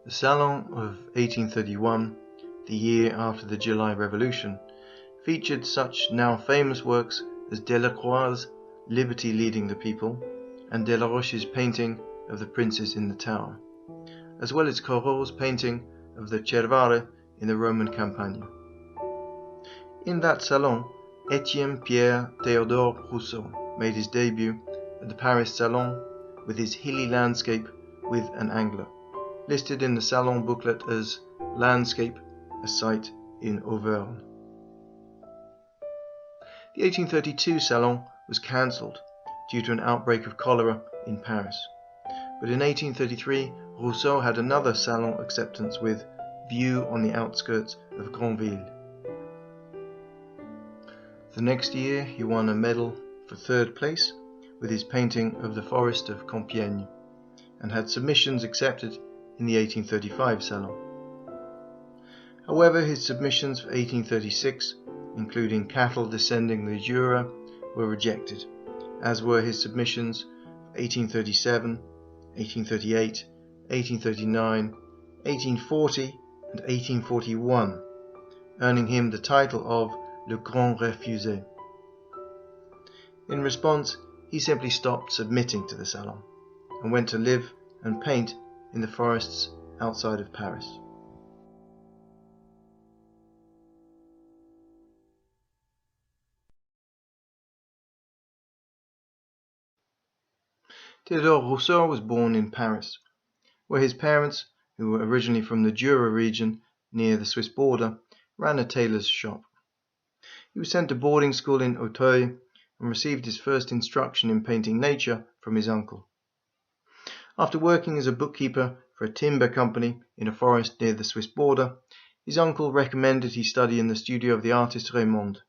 The Salon of 1831, the year after the July Revolution, featured such now famous works as Delacroix's Liberty Leading the People and Delaroche's painting of the Princes in the Tower, as well as Corot's painting of the Cervare in the Roman Campagna. In that Salon, Etienne Pierre Theodore Rousseau made his debut at the Paris Salon with his hilly landscape with an angler, listed in the Salon booklet as Landscape, a Site in Auvergne. The 1832 Salon was cancelled due to an outbreak of cholera in Paris, but in 1833 Rousseau had another Salon acceptance with View on the outskirts of Granville. The next year he won a medal for third place with his painting of the forest of Compiègne, and had submissions accepted in the 1835 Salon. However, his submissions for 1836, including cattle descending the Jura, were rejected, as were his submissions for 1837, 1838, 1839, 1840 and 1841, earning him the title of Le Grand Refusé. In response, he simply stopped submitting to the Salon and went to live and paint in the forests outside of Paris. Theodore Rousseau was born in Paris, where his parents, who were originally from the Jura region near the Swiss border, ran a tailor's shop. He was sent to boarding school in Auteuil and received his first instruction in painting nature from his uncle. After working as a bookkeeper for a timber company in a forest near the Swiss border, his uncle recommended he study in the studio of the artist Raymond,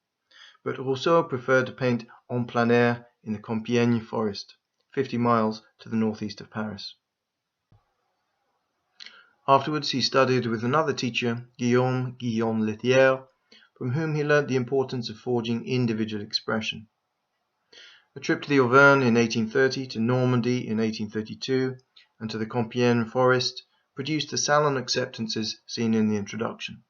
but Rousseau preferred to paint en plein air in the Compiègne forest, 50 miles to the northeast of Paris. Afterwards he studied with another teacher, Guillaume Lethière, from whom he learnt the importance of forging individual expression. A trip to the Auvergne in 1830, to Normandy in 1832, and to the Compiègne forest produced the Salon acceptances seen in the introduction.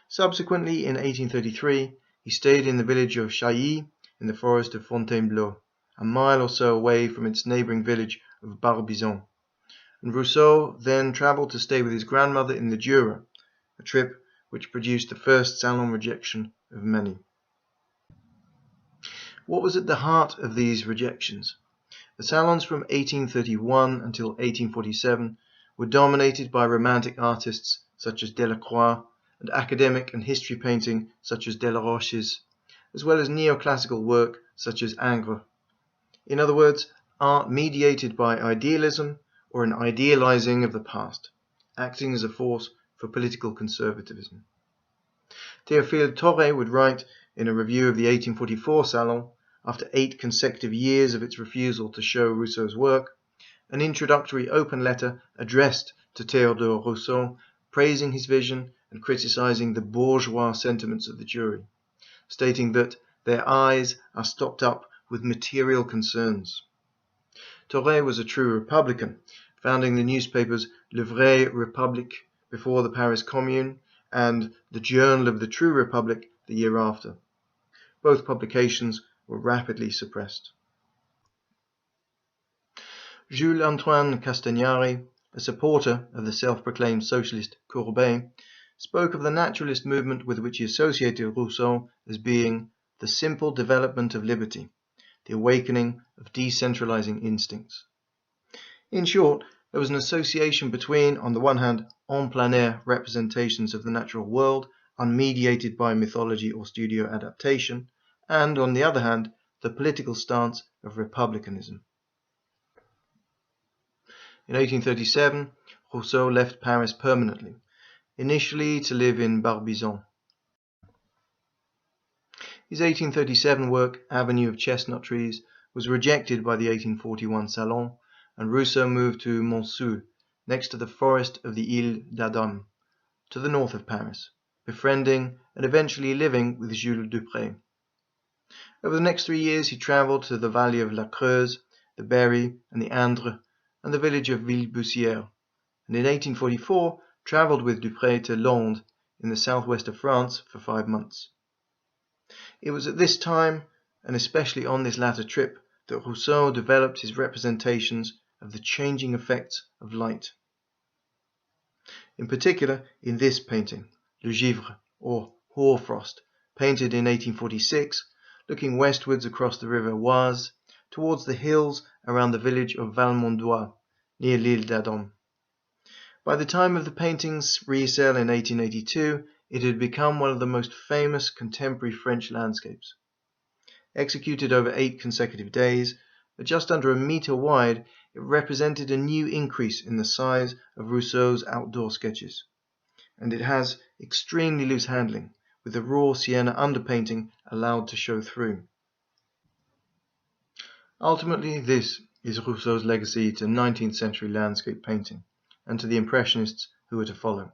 Subsequently, in 1833, he stayed in the village of Chailly in the forest of Fontainebleau, a mile or so away from its neighbouring village of Barbizon, and Rousseau then travelled to stay with his grandmother in the Jura, a trip which produced the first Salon rejection of many. What was at the heart of these rejections? The Salons from 1831 until 1847 were dominated by romantic artists such as Delacroix and academic and history painting such as Delaroche's, as well as neoclassical work such as Ingres. In other words, art mediated by idealism or an idealizing of the past, acting as a force for political conservatism. Théophile Torre would write in a review of the 1844 Salon, after 8 consecutive years of its refusal to show Rousseau's work, an introductory open letter addressed to Theodore Rousseau, praising his vision and criticizing the bourgeois sentiments of the jury, stating that their eyes are stopped up with material concerns. Torre was a true Republican, founding the newspapers Le Vrai République before the Paris Commune and the Journal of the True Republic the year after. Both publications were rapidly suppressed. Jules-Antoine Castagnari, a supporter of the self-proclaimed socialist Courbet, spoke of the naturalist movement with which he associated Rousseau as being the simple development of liberty, the awakening of decentralizing instincts. In short, there was an association between, on the one hand, en plein air representations of the natural world, unmediated by mythology or studio adaptation, and, on the other hand, the political stance of republicanism. In 1837, Rousseau left Paris permanently, initially to live in Barbizon. His 1837 work, Avenue of Chestnut Trees, was rejected by the 1841 Salon, and Rousseau moved to Montsou, next to the forest of the Ile d'Adam, to the north of Paris, befriending and eventually living with Jules Dupré. Over the next 3 years he travelled to the valley of La Creuse, the Berry and the Indre, and the village of Villebussière, and in 1844 travelled with Dupré to Landes in the southwest of France for 5 months. It was at this time, and especially on this latter trip, that Rousseau developed his representations of the changing effects of light. In particular, in this painting, Le Givre, or Hoarfrost, painted in 1846, looking westwards across the river Oise, towards the hills around the village of Valmondois, near l'Île d'Adam. By the time of the painting's resale in 1882, it had become one of the most famous contemporary French landscapes. Executed over 8 consecutive days, at just under a metre wide, it represented a new increase in the size of Rousseau's outdoor sketches, and it has extremely loose handling, with the raw sienna underpainting allowed to show through. Ultimately, this is Rousseau's legacy to 19th century landscape painting, and to the Impressionists who were to follow,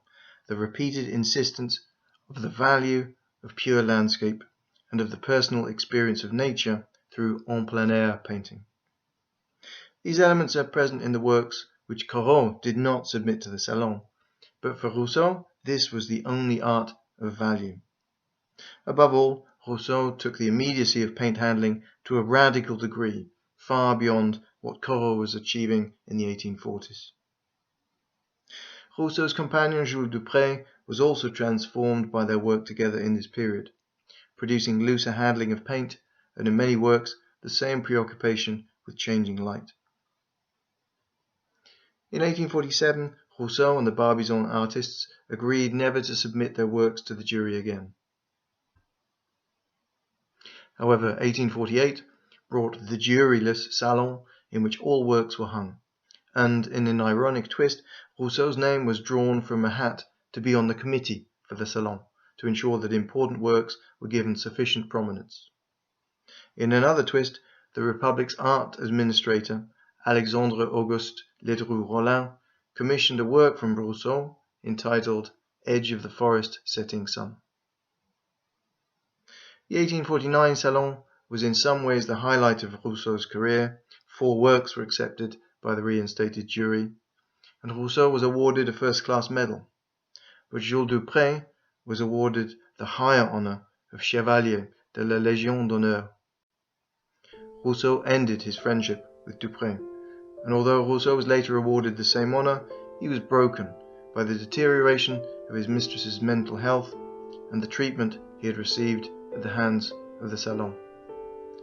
the repeated insistence of the value of pure landscape and of the personal experience of nature through en plein air painting. These elements are present in the works which Corot did not submit to the Salon, but for Rousseau this was the only art of value. Above all, Rousseau took the immediacy of paint handling to a radical degree, far beyond what Corot was achieving in the 1840s. Rousseau's companion Jules Dupré was also transformed by their work together in this period, producing looser handling of paint and in many works the same preoccupation with changing light. In 1847, Rousseau and the Barbizon artists agreed never to submit their works to the jury again. However, 1848 brought the juryless Salon, in which all works were hung, and in an ironic twist, Rousseau's name was drawn from a hat to be on the committee for the Salon, to ensure that important works were given sufficient prominence. In another twist, the Republic's art administrator, Alexandre Auguste Ledru Rollin, commissioned a work from Rousseau entitled Edge of the Forest Setting Sun. The 1849 Salon was in some ways the highlight of Rousseau's career. 4 works were accepted by the reinstated jury, and Rousseau was awarded a first-class medal, but Jules Dupré was awarded the higher honour of Chevalier de la Légion d'honneur. Rousseau ended his friendship with Dupré, and although Rousseau was later awarded the same honour, he was broken by the deterioration of his mistress's mental health and the treatment he had received at the hands of the Salon,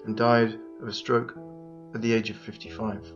and died of a stroke at the age of 55.